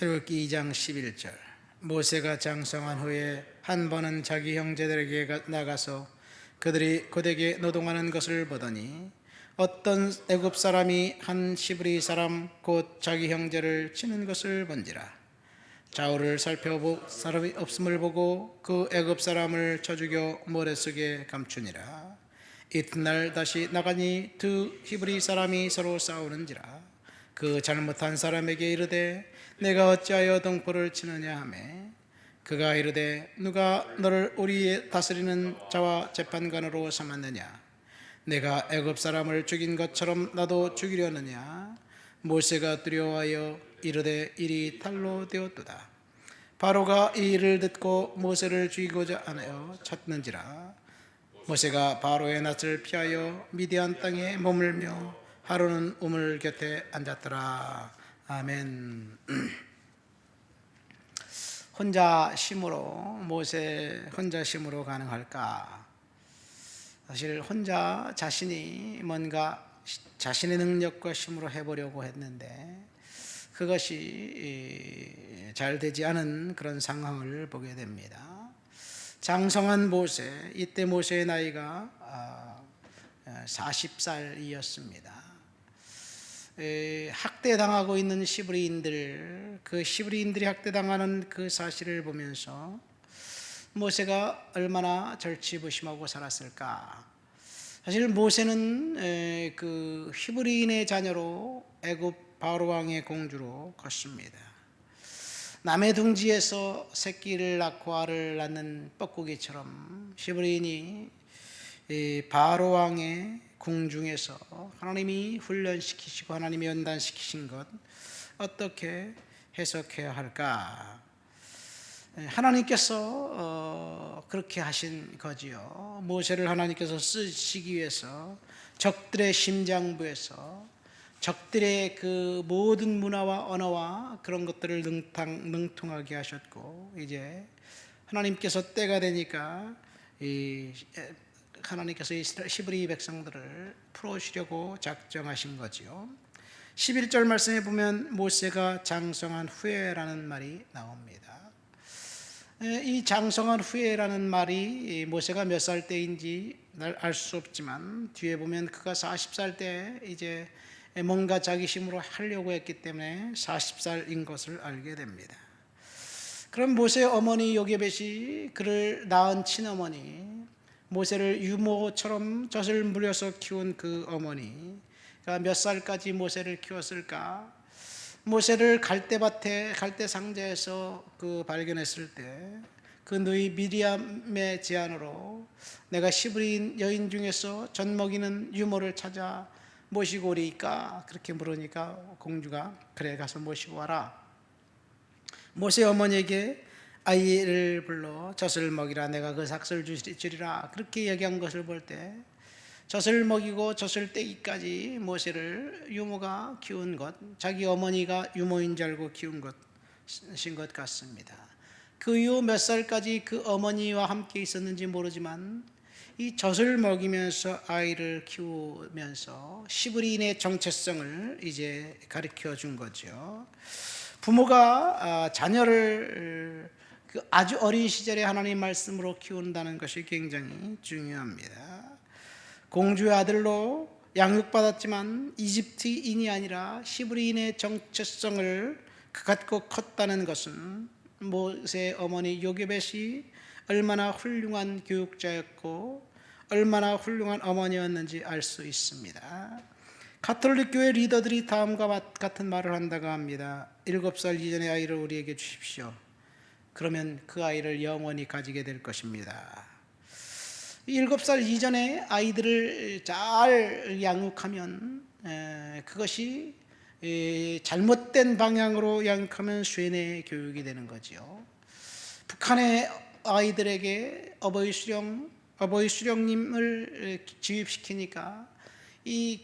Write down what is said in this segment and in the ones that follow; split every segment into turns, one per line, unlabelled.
출애굽기 2장 11절. 모세가 장성한 후에 한 번은 자기 형제들에게 나가서 그들이 고되게 노동하는 것을 보더니 어떤 애굽 사람이 한 시브리 사람 곧 자기 형제를 치는 것을 본지라. 좌우를 살펴보 사람이 없음을 보고 그 애굽 사람을 쳐 죽여 모래 속에 감추니라. 이튿날 다시 나가니 두 히브리 사람이 서로 싸우는지라. 그 잘못한 사람에게 이르되 내가 어찌하여 동포를 치느냐 하매 그가 이르되 누가 너를 우리 다스리는 자와 재판관으로 삼았느냐? 내가 애굽 사람을 죽인 것처럼 나도 죽이려느냐? 모세가 두려워하여 이르되 일이 탈로 되었도다. 바로가 이 일을 듣고 모세를 죽이고자 하여 찾는지라. 모세가 바로의 낯을 피하여 미디안 땅에 머물며 하루는 우물 곁에 앉았더라. 아멘. 모세 혼자 심으로 가능할까? 사실 혼자 자신이 뭔가 자신의 능력과 힘으로 해보려고 했는데 그것이 잘 되지 않은 그런 상황을 보게 됩니다. 장성한 모세, 이때 모세의 나이가 40살이었습니다. 학대당하고 있는 시브리인들, 그 시브리인들이 학대당하는 그 사실을 보면서 모세가 얼마나 절치부심하고 살았을까. 사실 모세는 그 히브리인의 자녀로 애굽 바로 왕의 공주로 컸습니다. 남의 둥지에서 새끼를 낳고 알을 낳는 뻐꾸기처럼 히브리인이 바로 왕의 궁중에서 하나님이 훈련시키시고 하나님이 연단시키신 것 어떻게 해석해야 할까? 하나님께서 그렇게 하신 거지요. 모세를 하나님께서 쓰시기 위해서 적들의 심장부에서 적들의 그 모든 문화와 언어와 그런 것들을 능통하게 하셨고, 이제 하나님께서 때가 되니까 하나님께서 이 히브리 백성들을 풀어주려고 작정하신 거지요. 11절 말씀에 보면 모세가 장성한 후에라는 말이 나옵니다. 이 장성한 후에라는 말이 모세가 몇 살 때인지 알 수 없지만 뒤에 보면 그가 40살 때 이제 뭔가 자기 힘으로 하려고 했기 때문에 40살인 것을 알게 됩니다. 그럼 모세의 어머니 요게벳이 그를 낳은 친어머니, 모세를 유모처럼 젖을 물려서 키운 그 어머니가 몇 살까지 모세를 키웠을까? 모세를 갈대밭에 갈대 상자에서 발견했을 때 그 누이 미리암의 제안으로 내가 시브리인 여인 중에서 젖 먹이는 유모를 찾아 모시고 오리까? 그렇게 물으니까 공주가 그래 가서 모시고 와라. 모세 어머니에게 아이를 불러 젖을 먹이라, 내가 그 삭슬 주리라, 그렇게 얘기한 것을 볼 때 젖을 먹이고 젖을 떼기까지 모세를 유모가 키운 것, 자기 어머니가 유모인 줄 알고 키운 것인 것 같습니다. 그 이후 몇 살까지 그 어머니와 함께 있었는지 모르지만 이 젖을 먹이면서 아이를 키우면서 시브리인의 정체성을 이제 가르쳐 준 거죠. 부모가 자녀를 아주 어린 시절에 하나님 말씀으로 키운다는 것이 굉장히 중요합니다. 공주의 아들로 양육받았지만 이집트인이 아니라 히브리인의 정체성을 갖고 컸다는 것은 모세의 어머니 요게벳이 얼마나 훌륭한 교육자였고 얼마나 훌륭한 어머니였는지 알 수 있습니다. 가톨릭 교회 리더들이 다음과 같은 말을 한다고 합니다. 7살 이전의 아이를 우리에게 주십시오. 그러면 그 아이를 영원히 가지게 될 것입니다. 7살 이전의 아이들을 잘 양육하면 그것이 잘못된 방향으로 양육하면 쇠뇌 교육이 되는 거죠. 북한의 아이들에게 어버이 수령님을 지휘시키니까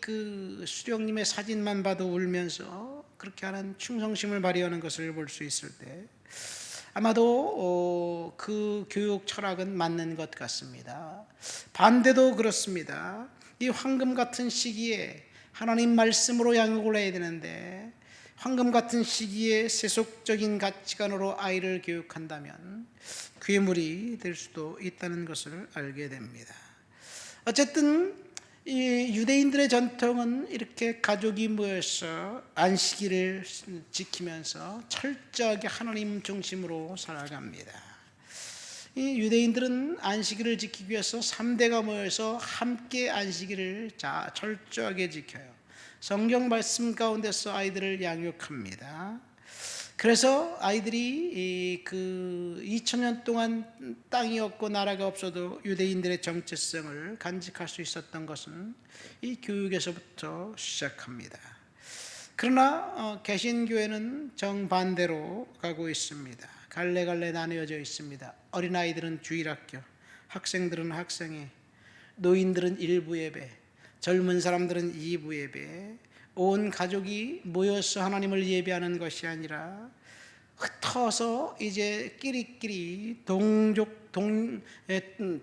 그 수령님의 사진만 봐도 울면서 그렇게 하는 충성심을 발휘하는 것을 볼 수 있을 때 아마도 그 교육 철학은 맞는 것 같습니다. 반대도 그렇습니다. 이 황금 같은 시기에 하나님 말씀으로 양육을 해야 되는데 황금 같은 시기에 세속적인 가치관으로 아이를 교육한다면 괴물이 될 수도 있다는 것을 알게 됩니다. 어쨌든 이 유대인들의 전통은 이렇게 가족이 모여서 안식일을 지키면서 철저하게 하나님 중심으로 살아갑니다. 이 유대인들은 안식일을 지키기 위해서 3대가 모여서 함께 안식일을 철저하게 지켜요. 성경 말씀 가운데서 아이들을 양육합니다. 그래서 아이들이 그 2000년 동안 땅이 없고 나라가 없어도 유대인들의 정체성을 간직할 수 있었던 것은 이 교육에서부터 시작합니다. 그러나 개신교회는 정반대로 가고 있습니다. 갈래갈래 나뉘어져 있습니다. 어린아이들은 주일학교, 학생들은 학생회, 노인들은 일부 예배, 젊은 사람들은 2부 예배, 온 가족이 모여서 하나님을 예배하는 것이 아니라 흩어서 이제 끼리끼리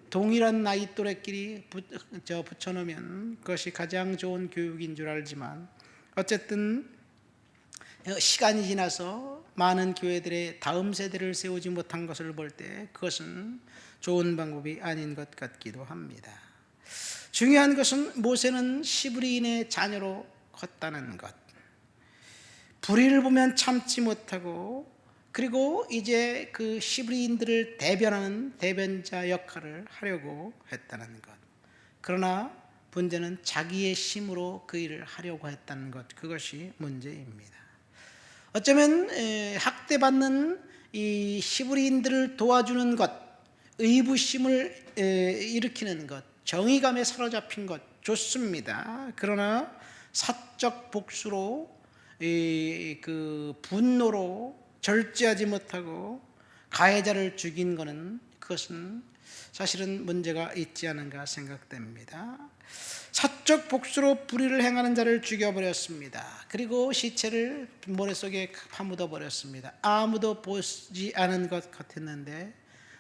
동일한 나이 또래끼리 붙여놓으면 그것이 가장 좋은 교육인 줄 알지만 어쨌든 시간이 지나서 많은 교회들의 다음 세대를 세우지 못한 것을 볼 때 그것은 좋은 방법이 아닌 것 같기도 합니다. 중요한 것은 모세는 시브리인의 자녀로 컸다는 것, 불의를 보면 참지 못하고 그리고 이제 그 시브리인들을 대변하는 대변자 역할을 하려고 했다는 것. 그러나 문제는 자기의 힘으로 그 일을 하려고 했다는 것, 그것이 문제입니다. 어쩌면 학대받는 이 시브리인들을 도와주는 것, 의부심을 일으키는 것, 정의감에 사로잡힌 것 좋습니다. 그러나 사적 복수로 그 분노로 절제하지 못하고 가해자를 죽인 것은 그것은 사실은 문제가 있지 않은가 생각됩니다. 사적 복수로 불의를 행하는 자를 죽여버렸습니다. 그리고 시체를 모래속에 파묻어 버렸습니다. 아무도 보지 않은 것 같았는데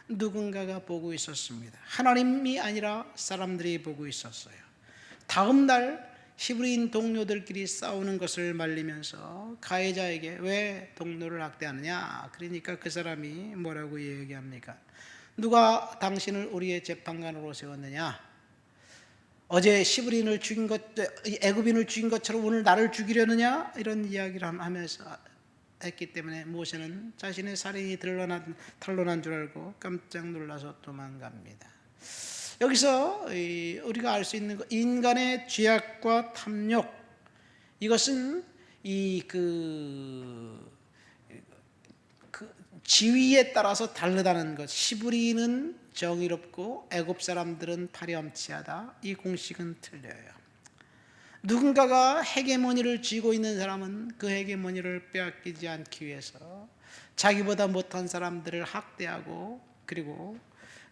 누군가가 보고 있었습니다. 하나님이 아니라 사람들이 보고 있었어요. 다음 날 히브리인 동료들끼리 싸우는 것을 말리면서 가해자에게 왜 동료를 학대하느냐? 그러니까 그 사람이 뭐라고 얘기합니까? 누가 당신을 우리의 재판관으로 세웠느냐? 어제 시브리인을 죽인 것, 애굽인을 죽인 것처럼 오늘 나를 죽이려느냐? 이런 이야기를 하면서 했기 때문에 모세는 자신의 살인이 탄로난 줄 알고 깜짝 놀라서 도망갑니다. 여기서 우리가 알 수 있는 것, 인간의 죄악과 탐욕, 이것은 그 지위에 따라서 다르다는 것. 시브리인은 정의롭고 애굽 사람들은 파렴치하다. 이 공식은 틀려요. 누군가가 헤게모니를 쥐고 있는 사람은 그 헤게모니를 빼앗기지 않기 위해서 자기보다 못한 사람들을 학대하고 그리고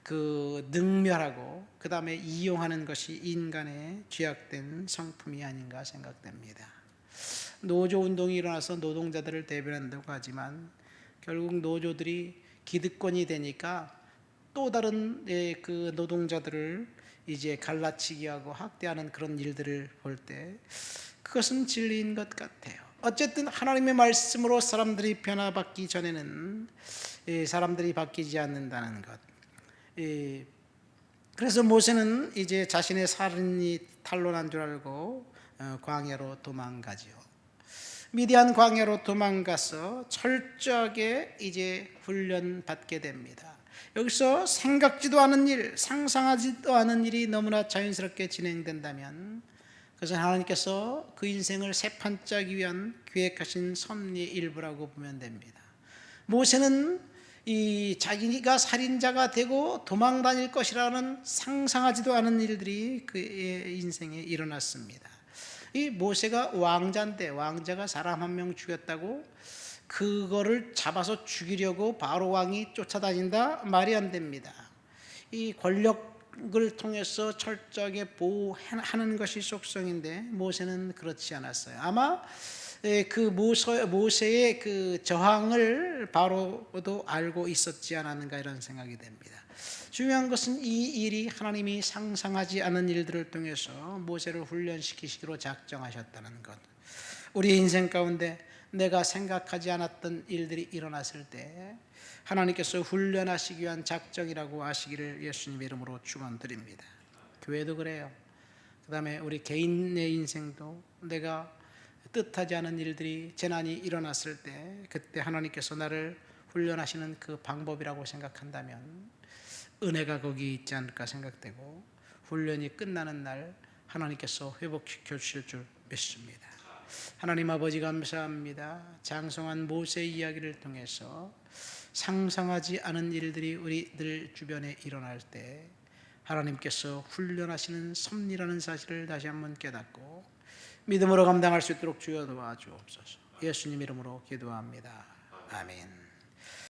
그 능멸하고 그 다음에 이용하는 것이 인간의 죄악된 성품이 아닌가 생각됩니다. 노조운동이 일어나서 노동자들을 대변한다고 하지만 결국 노조들이 기득권이 되니까 또 다른 그 노동자들을 이제 갈라치기 하고 학대하는 그런 일들을 볼 때 그것은 진리인 것 같아요. 어쨌든 하나님의 말씀으로 사람들이 변화받기 전에는 사람들이 바뀌지 않는다는 것. 그래서 모세는 이제 자신의 살인이 탄로난 줄 알고 광야로 도망가죠. 미디안 광야로 도망가서 철저하게 이제 훈련 받게 됩니다. 여기서 생각지도 않은 일, 상상하지도 않은 일이 너무나 자연스럽게 진행된다면 그것은 하나님께서 그 인생을 새판 짜기 위한 계획하신 섭리의 일부라고 보면 됩니다. 모세는 이 자기가 살인자가 되고 도망 다닐 것이라는 상상하지도 않은 일들이 그의 인생에 일어났습니다. 이 모세가 왕자인데 왕자가 사람 한 명 죽였다고 그거를 잡아서 죽이려고 바로 왕이 쫓아다닌다? 말이 안 됩니다. 이 권력을 통해서 철저하게 보호하는 것이 속성인데 모세는 그렇지 않았어요. 아마 그 모세의 그 저항을 바로도 알고 있었지 않았는가 이런 생각이 됩니다. 중요한 것은 이 일이 하나님이 상상하지 않은 일들을 통해서 모세를 훈련시키시기로 작정하셨다는 것. 우리의 인생 가운데 내가 생각하지 않았던 일들이 일어났을 때 하나님께서 훈련하시기 위한 작정이라고 하시기를 예수님 이름으로 축원드립니다. 교회도 그래요. 그 다음에 우리 개인의 인생도 내가 뜻하지 않은 일들이 재난이 일어났을 때 그때 하나님께서 나를 훈련하시는 그 방법이라고 생각한다면 은혜가 거기 있지 않을까 생각되고 훈련이 끝나는 날 하나님께서 회복시켜 주실 줄 믿습니다. 하나님 아버지 감사합니다. 장성한 모세 이야기를 통해서 상상하지 않은 일들이 우리들 주변에 일어날 때 하나님께서 훈련하시는 섭리라는 사실을 다시 한번 깨닫고 믿음으로 감당할 수 있도록 주여 도와주옵소서. 예수님 이름으로 기도합니다. 아멘.